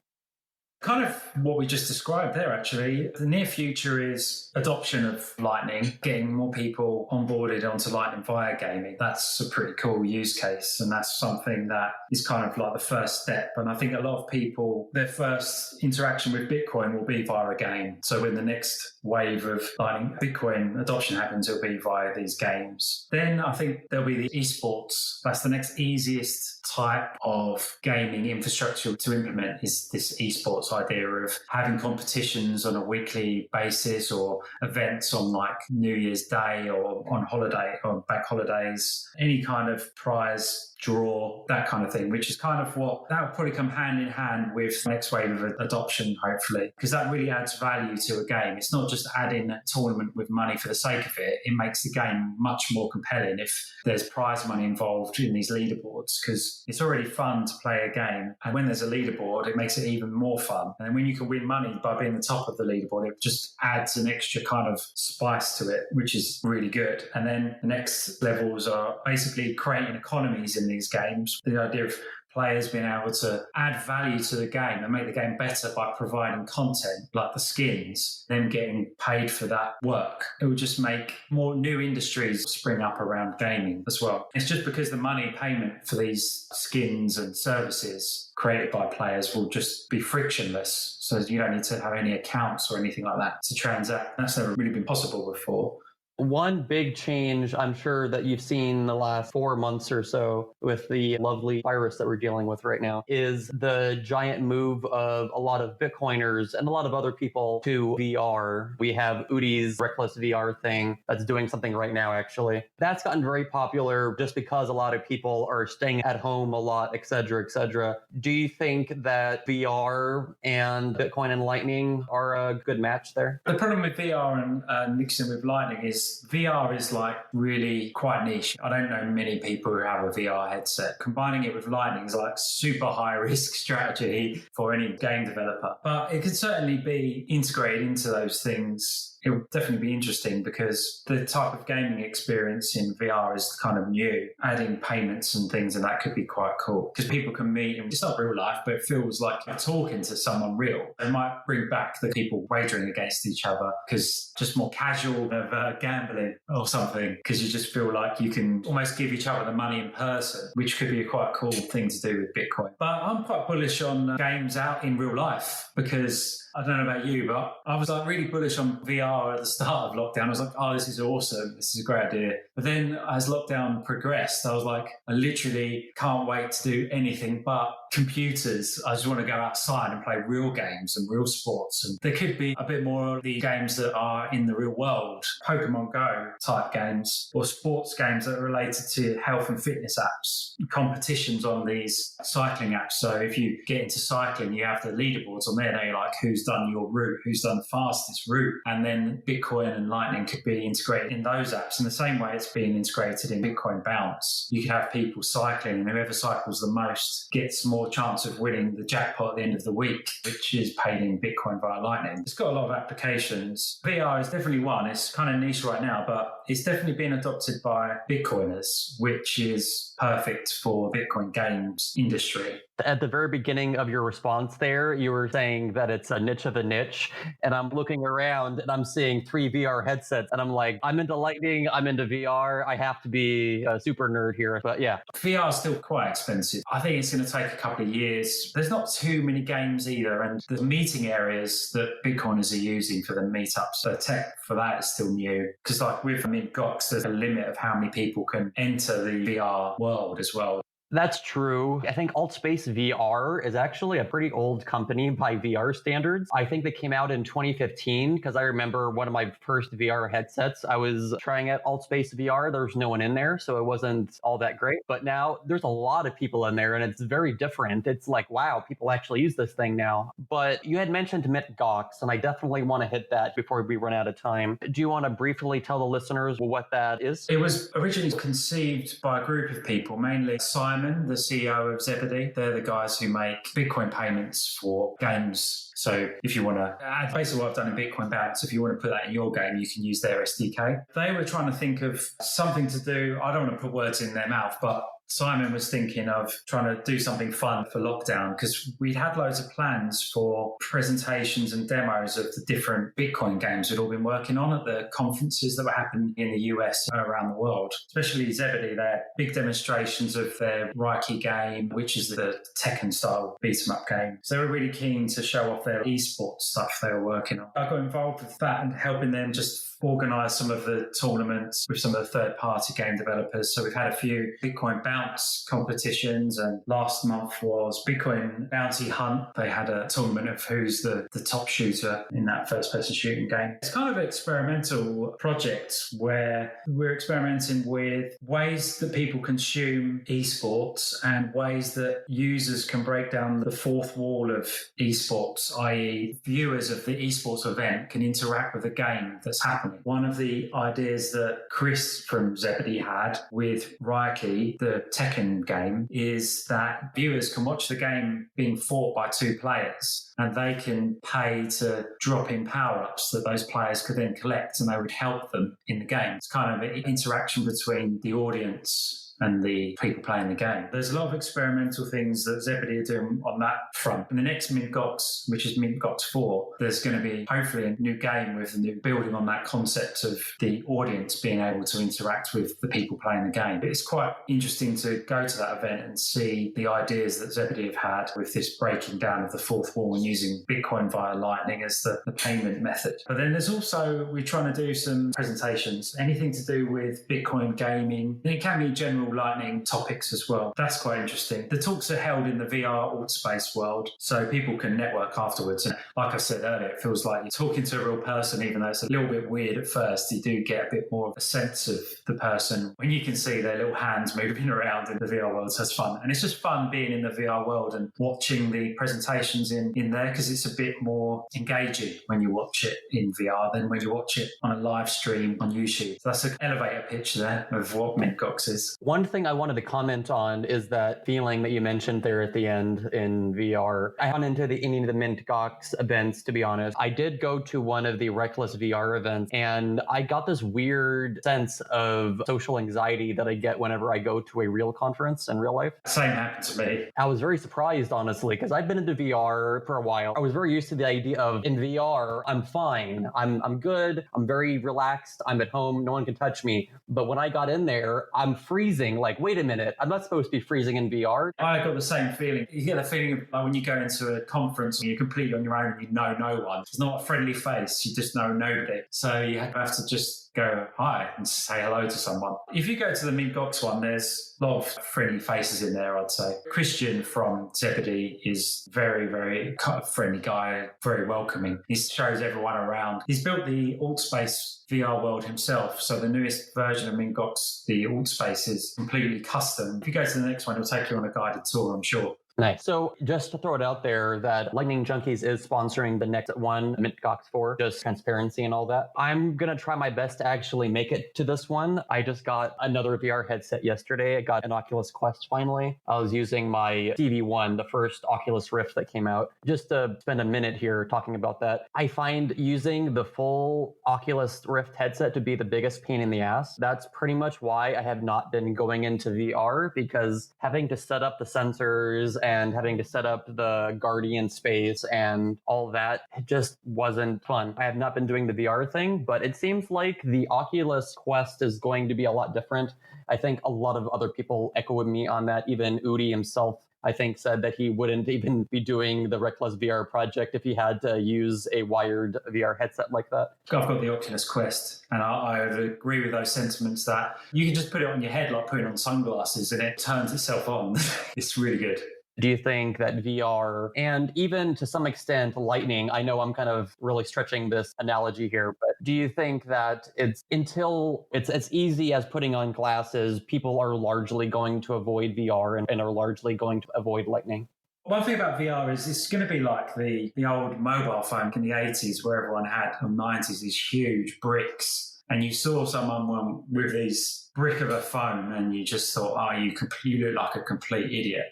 Kind of what we just described there, actually. The near future is adoption of Lightning, getting more people onboarded onto Lightning via gaming. That's a pretty cool use case, and that's something that is kind of like the first step. And I think a lot of people, their first interaction with Bitcoin will be via a game. So when the next wave of Lightning Bitcoin adoption happens, it'll be via these games. Then I think there'll be the esports. That's the next easiest type of gaming infrastructure to implement, is this esports idea of having competitions on a weekly basis, or events on like New Year's Day or on holiday or bank holidays, any kind of prize draw, that kind of thing, which is kind of what that will probably come hand in hand with the next wave of adoption, hopefully, because that really adds value to a game. It's not just adding a tournament with money for the sake of it. It makes the game much more compelling if there's prize money involved in these leaderboards, because it's already fun to play a game, and when there's a leaderboard, it makes it even more fun. And when you can win money by being the top of the leaderboard, it just adds an extra kind of spice to it, which is really good. And then the next levels are basically creating economies in these games. The idea of players being able to add value to the game and make the game better by providing content like the skins, them getting paid for that work. It will just make more new industries spring up around gaming as well. It's just because the money payment for these skins and services created by players will just be frictionless. So you don't need to have any accounts or anything like that to transact. That's never really been possible before. One big change I'm sure that you've seen the last 4 months or so with the lovely virus that we're dealing with right now is the giant move of a lot of Bitcoiners and a lot of other people to VR. We have Udi's Reckless VR thing that's doing something right now, actually. That's gotten very popular just because a lot of people are staying at home a lot, et cetera, et cetera. Do you think that VR and Bitcoin and Lightning are a good match there? The problem with VR and mixing with Lightning is VR is like really quite niche. I don't know many people who have a VR headset. Combining it with Lightning is like super high risk strategy for any game developer. But it could certainly be integrated into those things. It would definitely be interesting because the type of gaming experience in VR is kind of new. Adding payments and things, and that could be quite cool because people can meet, and it's not real life, but it feels like you're talking to someone real. It might bring back the people wagering against each other because just more casual of gambling or something, because you just feel like you can almost give each other the money in person, which could be a quite cool thing to do with Bitcoin. But I'm quite bullish on games out in real life because I don't know about you, but I was like really bullish on VR at the start of lockdown. I was like, oh, this is awesome. This is a great idea. But then as lockdown progressed, I was like, I literally can't wait to do anything but computers. I just want to go outside and play real games and real sports. And there could be a bit more of the games that are in the real world, Pokemon Go type games or sports games that are related to health and fitness apps, competitions on these cycling apps. So if you get into cycling, you have the leaderboards on there. Now you're like, who's done your route, who's done the fastest route, and then Bitcoin and Lightning could be integrated in those apps in the same way it's being integrated in Bitcoin Bounce. You could have people cycling, and whoever cycles the most gets more chance of winning the jackpot at the end of the week, which is paid in Bitcoin via Lightning. It's got a lot of applications. VR is definitely one. It's kind of niche right now, but it's definitely been adopted by Bitcoiners, which is perfect for Bitcoin games industry. At the very beginning of your response there, you were saying that it's a niche of a niche. And I'm looking around and I'm seeing 3 VR headsets. And I'm like, I'm into Lightning, I'm into VR. I have to be a super nerd here. But yeah. VR is still quite expensive. I think it's going to take a couple of years. There's not too many games either. And the meeting areas that Bitcoiners are using for the meetups, the tech for that is still new. Because like with MintGox, there's a limit of how many people can enter the VR world as well. That's true. I think AltSpace VR is actually a pretty old company by VR standards. I think they came out in 2015 because I remember one of my first VR headsets. I was trying out AltSpace VR. There was no one in there, so it wasn't all that great. But now there's a lot of people in there and it's very different. It's like, wow, people actually use this thing now. But you had mentioned MintGox, and I definitely want to hit that before we run out of time. Do you want to briefly tell the listeners what that is? It was originally conceived by a group of people, mainly Simon, the CEO of Zebedee. They're the guys who make Bitcoin payments for games. So if you want to add basically what I've done in Bitcoin Bounce, if you want to put that in your game, you can use their SDK. They were trying to think of something to do. I don't want to put words in their mouth, but Simon was thinking of trying to do something fun for lockdown because we'd had loads of plans for presentations and demos of the different Bitcoin games we'd all been working on at the conferences that were happening in the US and around the world. Especially Zebedee, they had big demonstrations of their Reiki game, which is the Tekken style beat 'em up game. So they were really keen to show off their esports stuff they were working on. I got involved with that and helping them just organise some of the tournaments with some of the third-party game developers. So we've had a few Bitcoin Bounce competitions, and last month was Bitcoin Bounty Hunt. They had a tournament of who's the top shooter in that first-person shooting game. It's kind of an experimental project where we're experimenting with ways that people consume esports and ways that users can break down the fourth wall of esports, i.e. viewers of the esports event can interact with the game that's happening. One of the ideas that Chris from Zebedee had with Reiki, the Tekken game, is that viewers can watch the game being fought by 2 players and they can pay to drop in power-ups that those players could then collect and they would help them in the game. It's kind of an interaction between the audience and the people playing the game. There's a lot of experimental things that Zebedee are doing on that front. In the next MintGox, which is MintGox 4, there's going to be hopefully a new game with a new building on that concept of the audience being able to interact with the people playing the game. But it's quite interesting to go to that event and see the ideas that Zebedee have had with this breaking down of the fourth wall and using Bitcoin via Lightning as the payment method. But then there's also, we're trying to do some presentations, anything to do with Bitcoin gaming. And it can be general Lightning topics as well. That's quite interesting. The talks are held in the VR alt space world, so people can network afterwards. And like I said earlier, it feels like you're talking to a real person, even though it's a little bit weird at first. You do get a bit more of a sense of the person when you can see their little hands moving around in the VR world. So it's fun. And it's just fun being in the VR world and watching the presentations in there, because it's a bit more engaging when you watch it in VR than when you watch it on a live stream on YouTube. So that's an elevator pitch there of what MintGox is. One thing I wanted to comment on is that feeling that you mentioned there at the end in VR. I haven't into any of the MintGox events, to be honest. I did go to one of the Reckless VR events, and I got this weird sense of social anxiety that I get whenever I go to a real conference in real life. Same happened to me. I was very surprised, honestly, because I've been into VR for a while. I was very used to the idea of in VR, I'm fine. I'm good. I'm very relaxed. I'm at home. No one can touch me. But when I got in there, I'm freezing. Like, wait a minute. I'm not supposed to be freezing in VR. I got the same feeling. You get the feeling of like when you go into a conference and you're completely on your own and you know no one. It's not a friendly face. You just know nobody. So you have to just go hi and say hello to someone. If you go to the MintGox one, there's a lot of friendly faces in there, I'd say. Christian from Zebedee is very, very kind of friendly guy, very welcoming. He shows everyone around. He's built the AltSpace VR world himself. So the newest version of MintGox, the AltSpace, is completely custom. If you go to the next one, it'll take you on a guided tour, I'm sure. Nice. So just to throw it out there that Lightning Junkies is sponsoring the next one, MintGox 4, just transparency and all that. I'm going to try my best to actually make it to this one. I just got another VR headset yesterday. I got an Oculus Quest finally. I was using my TV1, the first Oculus Rift that came out. Just to spend a minute here talking about that, I find using the full Oculus Rift headset to be the biggest pain in the ass. That's pretty much why I have not been going into VR, because having to set up the sensors and having to set up the Guardian space and all that, it just wasn't fun. I have not been doing the VR thing, but it seems like the Oculus Quest is going to be a lot different. I think a lot of other people echoed me on that. Even Udi himself, I think, said that he wouldn't even be doing the Reckless VR project if he had to use a wired VR headset like that. I've got the Oculus Quest, and I agree with those sentiments that you can just put it on your head like putting on sunglasses and it turns itself on. It's really good. Do you think that VR and even to some extent Lightning, I know I'm kind of really stretching this analogy here, but do you think that it's until it's as easy as putting on glasses, people are largely going to avoid VR and are largely going to avoid Lightning? One thing about VR is it's going to be like the old mobile phone in the 80s where everyone had, or 90s, these huge bricks. And you saw someone with these brick of a phone and you just thought, oh, you look like a complete idiot.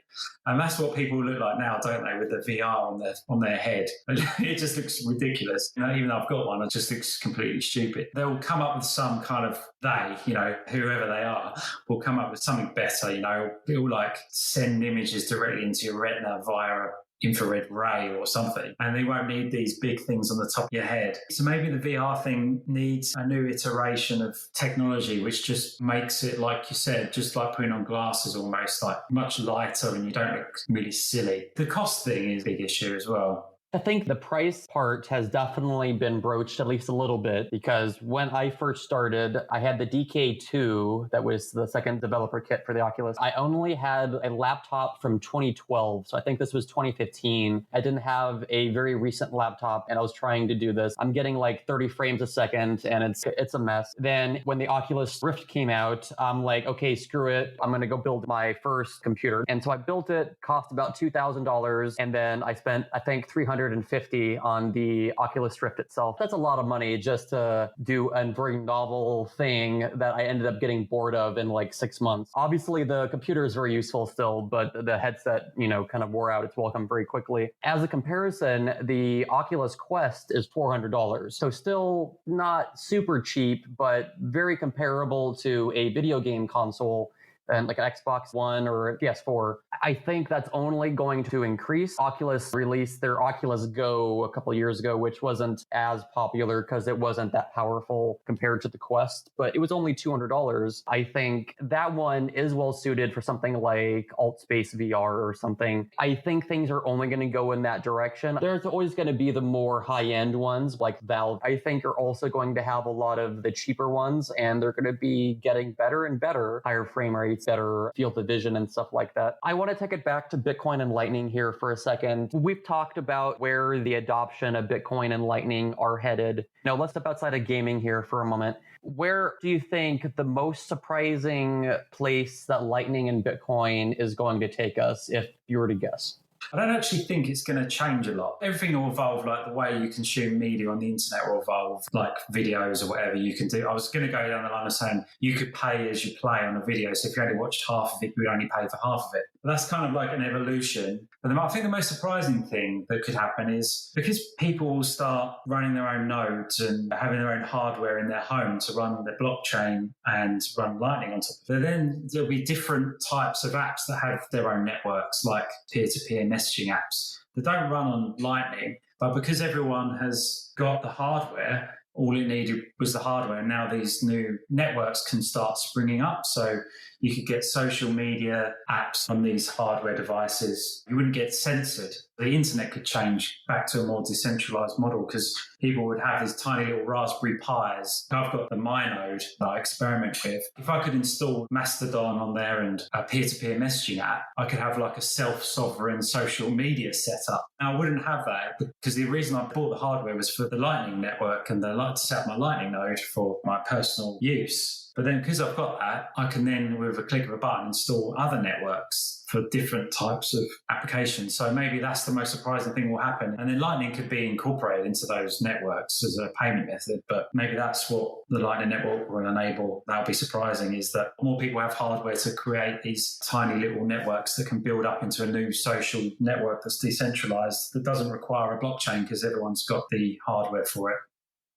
And that's what people look like now, don't they, with the VR on their head. It just looks ridiculous. Even though I've got one, it just looks completely stupid. They'll come up with some kind of, whoever they are, will come up with something better, it'll like send images directly into your retina via infrared ray or something, and they won't need these big things on the top of your head. So maybe the VR thing needs a new iteration of technology which just makes it, like you said, just like putting on glasses, almost like much lighter and you don't look really silly. The cost thing is a big issue as well. I think the price part has definitely been broached at least a little bit, because when I first started, I had the DK2, that was the second developer kit for the Oculus. I only had a laptop from 2012, so I think this was 2015. I didn't have a very recent laptop, and I was trying to do this. I'm getting like 30 frames a second, and it's a mess. Then when the Oculus Rift came out, I'm like, okay, screw it. I'm going to go build my first computer. And so I built it, cost about $2,000, and then I spent, I think, $350 on the Oculus Rift itself. That's a lot of money just to do a very novel thing that I ended up getting bored of in like 6 months. Obviously, the computer is very useful still, but the headset, kind of wore out its welcome very quickly. As a comparison, the Oculus Quest is $400. So still not super cheap, but very comparable to a video game console and like an Xbox One or a PS4. I think that's only going to increase. Oculus released their Oculus Go a couple of years ago, which wasn't as popular because it wasn't that powerful compared to the Quest, but it was only $200. I think that one is well suited for something like AltSpace VR or something. I think things are only going to go in that direction. There's always going to be the more high-end ones like Valve. I think are also going to have a lot of the cheaper ones, and they're going to be getting better and better, higher frame rates, better field of vision and stuff like that. I want to take it back to Bitcoin and Lightning here for a second. We've talked about where the adoption of Bitcoin and Lightning are headed. Now let's step outside of gaming here for a moment. Where do you think the most surprising place that Lightning and Bitcoin is going to take us, if you were to guess? I don't actually think it's going to change a lot. Everything will evolve, like the way you consume media on the internet will evolve, like videos or whatever you can do. I was going to go down the line of saying you could pay as you play on a video. So if you only watched half of it, you would only pay for half of it. But that's kind of like an evolution. But I think the most surprising thing that could happen is because people will start running their own nodes and having their own hardware in their home to run their blockchain and run Lightning on top of it, then there'll be different types of apps that have their own networks, like peer-to-peer messaging apps that don't run on Lightning. But because everyone has got the hardware, all it needed was the hardware. And now these new networks can start springing up. So you could get social media apps on these hardware devices. You wouldn't get censored. The internet could change back to a more decentralized model because people would have these tiny little Raspberry Pis. I've got the MyNode that I experiment with. If I could install Mastodon on there and a peer-to-peer messaging app, I could have like a self-sovereign social media setup. Now, I wouldn't have that because the reason I bought the hardware was for the Lightning network and to set up my Lightning node for my personal use. But then because I've got that, I can then, with a click of a button, install other networks for different types of applications. So maybe that's the most surprising thing will happen. And then Lightning could be incorporated into those networks as a payment method. But maybe that's what the Lightning network will enable. That'll be surprising, is that more people have hardware to create these tiny little networks that can build up into a new social network that's decentralized, that doesn't require a blockchain because everyone's got the hardware for it.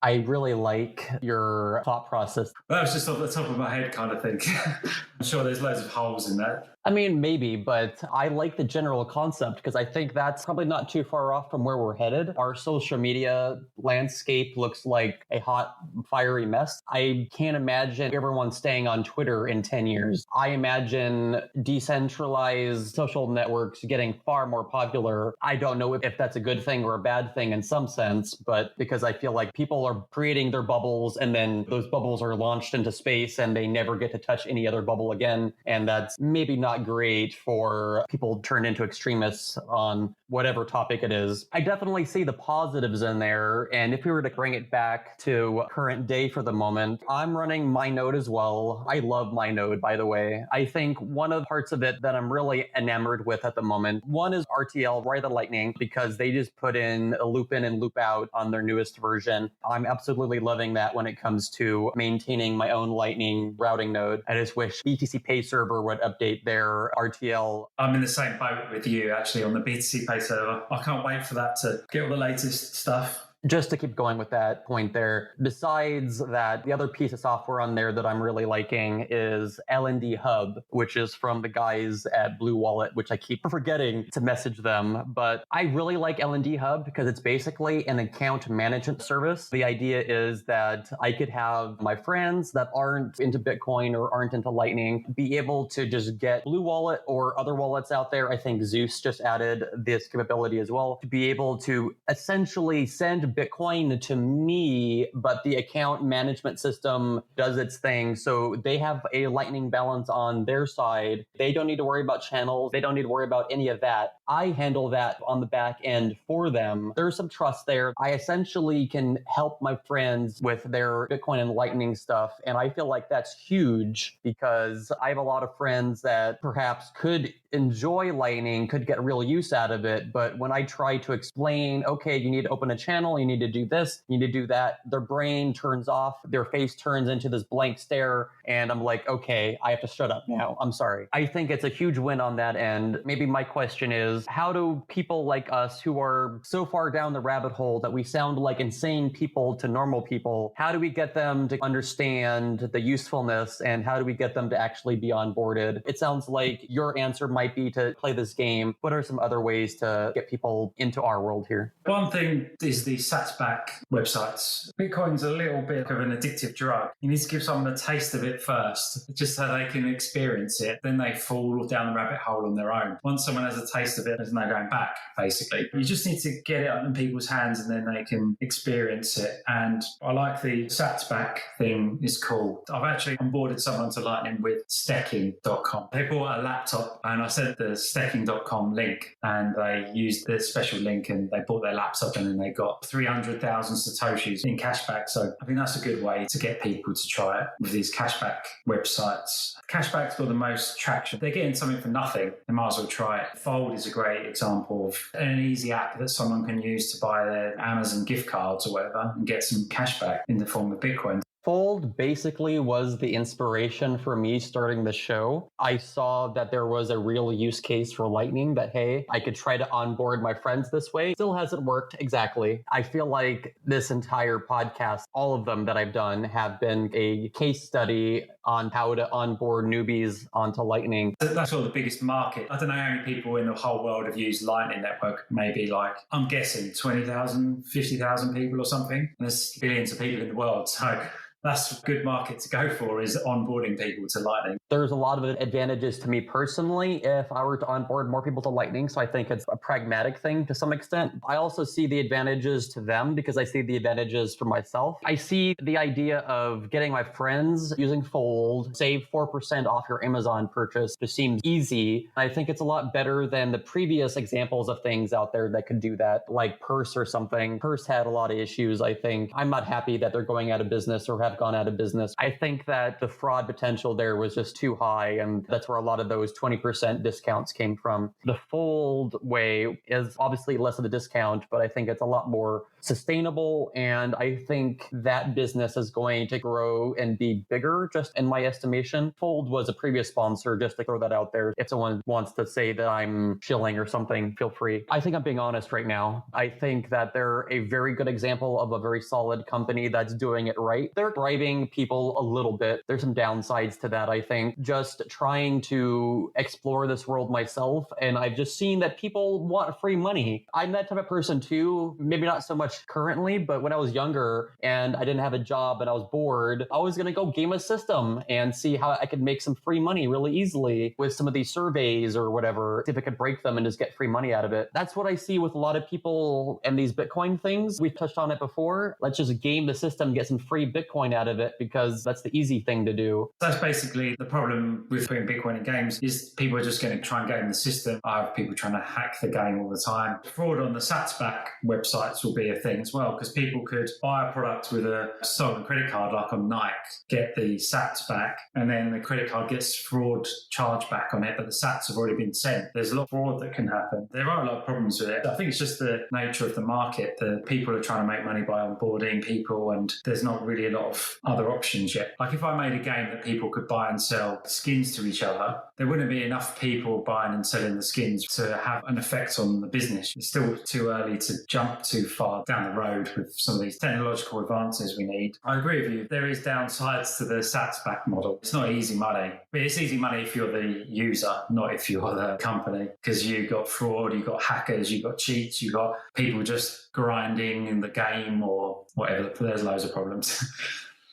I really like your thought process. That was just off the top of my head kind of thing. I'm sure there's loads of holes in that. I mean, maybe, but I like the general concept because I think that's probably not too far off from where we're headed. Our social media landscape looks like a hot, fiery mess. I can't imagine everyone staying on Twitter in 10 years. I imagine decentralized social networks getting far more popular. I don't know if that's a good thing or a bad thing in some sense, but because I feel like people are creating their bubbles and then those bubbles are launched into space and they never get to touch any other bubble again. And that's maybe not great for people turned into extremists on whatever topic it is. I definitely see the positives in there. And if we were to bring it back to current day for the moment, I'm running MyNode as well. I love MyNode, by the way. I think one of the parts of it that I'm really enamored with at the moment, one is RTL, Ride the Lightning, because they just put in a loop in and loop out on their newest version. I'm absolutely loving that when it comes to maintaining my own Lightning routing node. I just wish BTC Pay server would update their RTL. I'm in the same boat with you, actually, on the BTC Pay server. I can't wait for that to get all the latest stuff. Just to keep going with that point there, besides that, the other piece of software on there that I'm really liking is LND Hub, which is from the guys at Blue Wallet, which I keep forgetting to message them. But I really like LND Hub because it's basically an account management service. The idea is that I could have my friends that aren't into Bitcoin or aren't into Lightning be able to just get Blue Wallet or other wallets out there. I think Zeus just added this capability as well, to be able to essentially send Bitcoin to me, but the account management system does its thing. So they have a Lightning balance on their side. They don't need to worry about channels. They don't need to worry about any of that. I handle that on the back end for them. There's some trust there. I essentially can help my friends with their Bitcoin and Lightning stuff. And I feel like that's huge because I have a lot of friends that perhaps could enjoy Lightning, could get real use out of it. But when I try to explain, okay, you need to open a channel, you need to do this, you need to do that. Their brain turns off, their face turns into this blank stare, and I'm like, okay, I have to shut up now. I'm sorry. I think it's a huge win on that end. Maybe my question is, how do people like us who are so far down the rabbit hole that we sound like insane people to normal people, how do we get them to understand the usefulness, and how do we get them to actually be onboarded? It sounds like your answer might be to play this game. What are some other ways to get people into our world here? One thing is the sats-back websites. Bitcoin's a little bit of an addictive drug. You need to give someone a taste of it first, just so they can experience it. Then they fall down the rabbit hole on their own. Once someone has a taste of it, there's no going back, basically. You just need to get it in people's hands and then they can experience it. And I like the sats-back thing. It's cool. I've actually onboarded someone to Lightning with stacking.com. They bought a laptop and I sent the stacking.com link and they used the special link and they bought their laptop and then they got 300,000 satoshis in cashback. So I think that's a good way to get people to try it with these cashback websites. Cashback's got the most traction. They're getting something for nothing. They might as well try it. Fold is a great example of an easy app that someone can use to buy their Amazon gift cards or whatever and get some cashback in the form of Bitcoin. Fold basically was the inspiration for me starting the show. I saw that there was a real use case for Lightning that, hey, I could try to onboard my friends this way. Still hasn't worked exactly. I feel like this entire podcast, all of them that I've done, have been a case study on how to onboard newbies onto Lightning. That's all the biggest market. I don't know how many people in the whole world have used Lightning Network. Maybe like, I'm guessing 20,000, 50,000 people or something. And there's billions of people in the world. So that's a good market to go for, is onboarding people to Lightning. There's a lot of advantages to me personally if I were to onboard more people to Lightning. So I think it's a pragmatic thing to some extent. I also see the advantages to them because I see the advantages for myself. I see the idea of getting my friends using Fold, save 4% off your Amazon purchase, just seems easy. I think it's a lot better than the previous examples of things out there that could do that, like Purse or something. Purse had a lot of issues, I think. I'm not happy that they're going out of business or have gone out of business. I think that the fraud potential there was just too high, and that's where a lot of those 20% discounts came from. The Fold way is obviously less of a discount, but I think it's a lot more sustainable, and I think that business is going to grow and be bigger, just in my estimation. Fold was a previous sponsor, just to throw that out there. If someone wants to say that I'm shilling or something, feel free. I think I'm being honest right now. I think that they're a very good example of a very solid company that's doing it right. They're driving people a little bit. There's some downsides to that, I think. Just trying to explore this world myself, and I've just seen that people want free money. I'm that type of person too, maybe not so much currently, but when I was younger and I didn't have a job and I was bored, I was going to go game a system and see how I could make some free money really easily with some of these surveys or whatever, see if I could break them and just get free money out of it. That's what I see with a lot of people and these Bitcoin things. We've touched on it before. Let's just game the system, get some free Bitcoin out of it because that's the easy thing to do. That's basically the problem with putting Bitcoin in games, is people are just going to try and game the system. I have people trying to hack the game all the time. Fraud on the sats-back websites will be a thing as well, because people could buy a product with a stolen credit card, like on Nike, get the sats back, and then the credit card gets fraud charged back on it, but the sats have already been sent. There's a lot of fraud that can happen. There are a lot of problems with it. I think it's just the nature of the market. The people are trying to make money by onboarding people, and there's not really a lot of other options yet. Like if I made a game that people could buy and sell skins to each other, there wouldn't be enough people buying and selling the skins to have an effect on the business. It's still too early to jump too far down the road with some of these technological advances we need. I agree with you. There is downsides to the sats back model. It's not easy money, but it's easy money if you're the user, not if you're the company, because you've got fraud, you've got hackers, you've got cheats, you've got people just grinding in the game or whatever. There's loads of problems.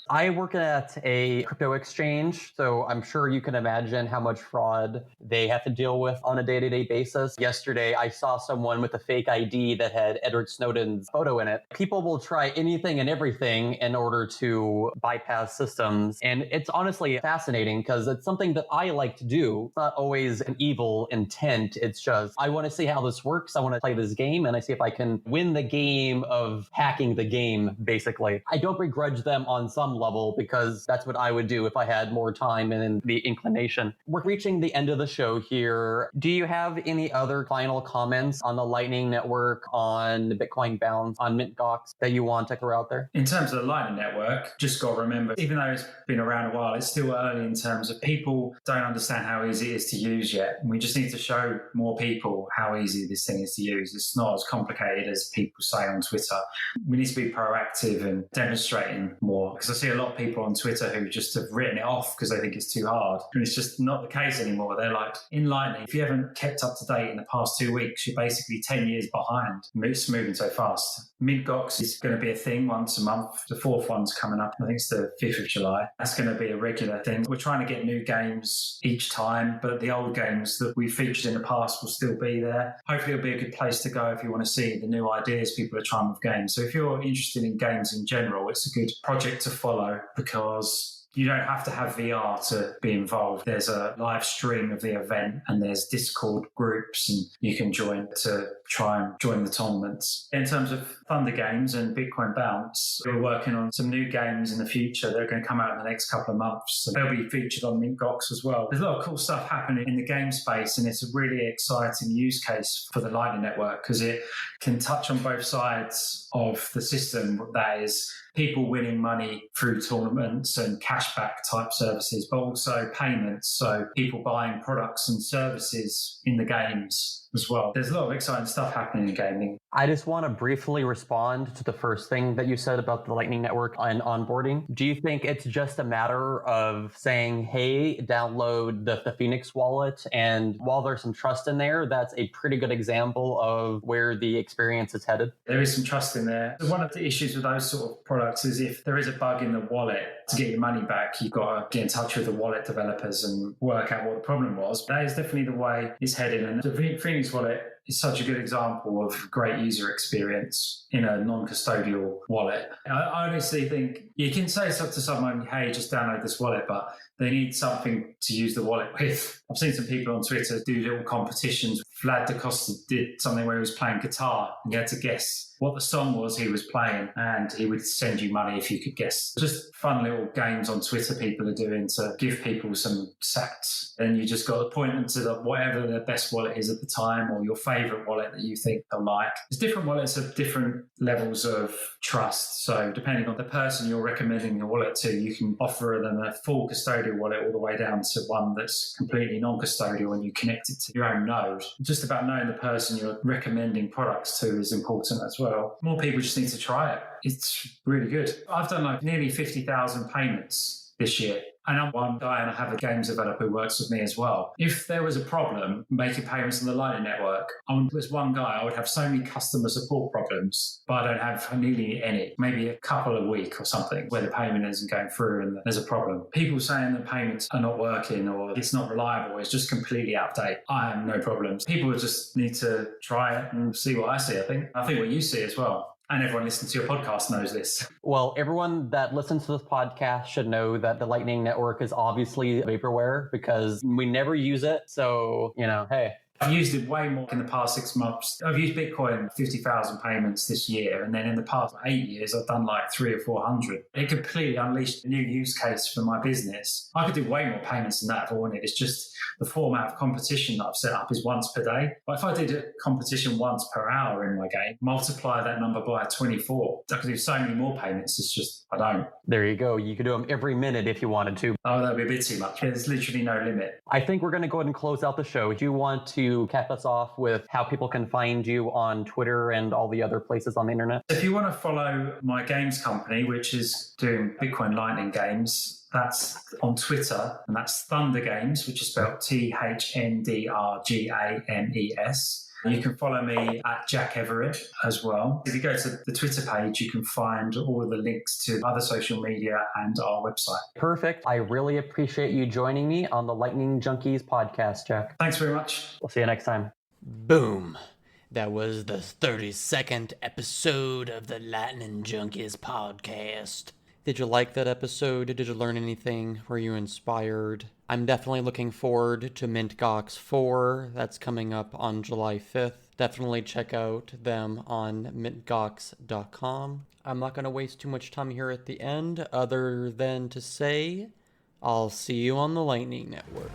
I work at a crypto exchange, so I'm sure you can imagine how much fraud they have to deal with on a day-to-day basis. Yesterday, I saw someone with a fake ID that had Edward Snowden's photo in it. People will try anything and everything in order to bypass systems, and it's honestly fascinating because it's something that I like to do. It's not always an evil intent. It's just, I want to see how this works. I want to play this game, and I see if I can win the game of hacking the game, basically. I don't begrudge them on some some level, because that's what I would do if I had more time and the inclination. We're reaching the end of the show here. Do you have any other final comments on the Lightning Network, on the Bitcoin Bounce, on MintGox that you want to throw out there? In terms of the Lightning Network, just got to remember, even though it's been around a while, it's still early in terms of people don't understand how easy it is to use yet. And we just need to show more people how easy this thing is to use. It's not as complicated as people say on Twitter. We need to be proactive and demonstrating more, because I see a lot of people on Twitter who just have written it off because they think it's too hard. And it's just not the case anymore. They're like, in Lightning, if you haven't kept up to date in the past 2 weeks, you're basically 10 years behind. It's moving so fast. MintGox is going to be a thing once a month. The fourth one's coming up. I think it's the 5th of July. That's going to be a regular thing. We're trying to get new games each time, but the old games that we featured in the past will still be there. Hopefully it'll be a good place to go if you want to see the new ideas people are trying with games. So if you're interested in games in general, it's a good project to follow, because you don't have to have VR to be involved. There's a live stream of the event and there's Discord groups and you can join to try and join the tournaments. In terms of Thndr Games and Bitcoin Bounce, we're working on some new games in the future that are going to come out in the next couple of months. And they'll be featured on MintGox as well. There's a lot of cool stuff happening in the game space, and it's a really exciting use case for the Lightning Network because it can touch on both sides of the system. That is, people winning money through tournaments and cashback type services, but also payments. So people buying products and services in the games as well. There's a lot of exciting stuff happening in gaming. I just want to briefly respond to the first thing that you said about the Lightning Network and onboarding. Do you think it's just a matter of saying, hey, download the Phoenix wallet? And while there's some trust in there, that's a pretty good example of where the experience is headed? There is some trust in there. One of the issues with those sort of products is if there is a bug in the wallet, to get your money back, you've got to get in touch with the wallet developers and work out what the problem was. That is definitely the way it's headed. And the Phoenix wallet is such a good example of great user experience in a non-custodial wallet. I honestly think you can say to someone, hey, just download this wallet, but they need something to use the wallet with. I've seen some people on Twitter do little competitions. Vlad Da Costa did something where he was playing guitar and you had to guess what the song was he was playing, and he would send you money if you could guess. Just fun little games on Twitter people are doing to give people some sats. Then you just got to point them to whatever their best wallet is at the time, or your favorite wallet that you think they'll like. There's different wallets of different levels of trust. So depending on the person you're recommending your wallet to, you can offer them a full custodial wallet all the way down to one that's completely non-custodial and you connect it to your own node. Just about knowing the person you're recommending products to is important as well. More people just need to try it. It's really good. I've done like nearly 50,000 payments this year. And I'm one guy and I have a games developer who works with me as well. If there was a problem making payments on the Lightning Network, as one guy, I would have so many customer support problems, but I don't have nearly any, maybe a couple a week or something where the payment isn't going through and there's a problem. People saying the payments are not working or it's not reliable, it's just completely out of date. I have no problems. People just need to try it and see what I see, I think. I think what you see as well. And everyone listening to your podcast knows this. Well, everyone that listens to this podcast should know that the Lightning Network is obviously vaporware because we never use it. So, hey. I've used it way more in the past 6 months. I've used Bitcoin 50,000 payments this year. And then in the past 8 years, I've done like 300 or 400. It completely unleashed a new use case for my business. I could do way more payments than that if I wanted. It's just the format of competition that I've set up is once per day. But if I did a competition once per hour in my game, multiply that number by 24, I could do so many more payments. It's just, I don't. There you go. You could do them every minute if you wanted to. Oh, that'd be a bit too much. There's literally no limit. I think we're going to go ahead and close out the show. Do you want to cap us off with how people can find you on Twitter and all the other places on the internet? If you want to follow my games company, which is doing Bitcoin Lightning Games, that's on Twitter, and that's Thndr Games, which is spelled THNDRGAMES. You can follow me at Jack Everitt as well. If you go to the Twitter page, you can find all of the links to other social media and our website. Perfect. I really appreciate you joining me on the Lightning Junkies podcast, Jack. Thanks very much. We'll see you next time. Boom. That was the 32nd episode of the Lightning Junkies podcast. Did you like that episode? Did you learn anything? Were you inspired? I'm definitely looking forward to MintGox 4. That's coming up on July 5th. Definitely check out them on mintgox.com. I'm not going to waste too much time here at the end other than to say I'll see you on the Lightning Network.